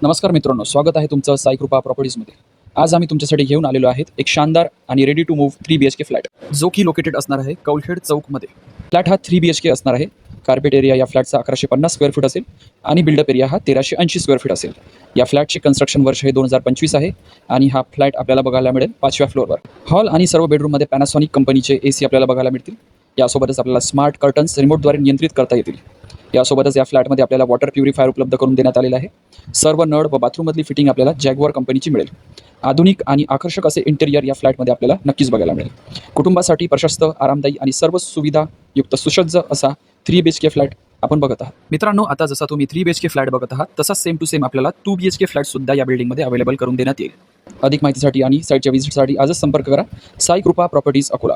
नमस्कार मित्रांनो, स्वागत आहे तुमचं साई कृपा प्रॉपर्टीजमध्ये. आज आम्ही तुमच्यासाठी घेऊन आलेलो आहेत एक शानदार आणि ready to move 3 BHK flat, जो की लोकेटेड असणार आहे कौलखेड चौकमध्ये. फ्लॅट हा 3 BHK असणार आहे. कार्पेट एरिया या फ्लॅटचा 1150 स्क्वेअर फूट असेल आणि बिल्डअप एरिया हा 1380 स्क्वेअर फूट असेल. या फ्लॅटचे कन्स्ट्रक्शन वर्ष हे 2025 आहे आणि हा फ्लॅट आपल्याला बघायला मिळेल 5व्या फ्लोअरवर. हॉल आणि सर्व बेडरूममध्ये पॅनासॉनिक कंपनीचे AC आपल्याला बघायला मिळतील. यासोबतच आपल्याला स्मार्ट कर्टन्स रिमोटद्वारे नियंत्रित करता येतील. यासोबतच या फ्लॅटमध्ये आपल्याला वॉटर प्युरिफायर उपलब्ध करून देण्यात आलेला आहे. सर्व नळ व बाथरूममधली फिटिंग आपल्याला जॅग्वार कंपनीची मिळेल. आधुनिक आणि आकर्षक असे इंटेरियर या फ्लॅटमध्ये आपल्याला नक्कीच बघायला मिळेल. कुटुंबासाठी प्रशस्त, आरामदायी आणि सर्व सुविधायुक्त सुसज्ज असा 3 BHK फ्लॅट आपण बघत आहात. मित्रांनो, आता जसा तुम्ही 3 BHK फ्लॅट बघत आहात तसा सेम टू सेम आपल्याला 2 BHK फ्लॅटसुद्धा या बिल्डिंगमध्ये अवेलेबल करून देण्यात येईल. अधिक माहितीसाठी आणि साईटच्या व्हिजिटसाठी आजच संपर्क करा. साई कृपा प्रॉपर्टीज अकोला.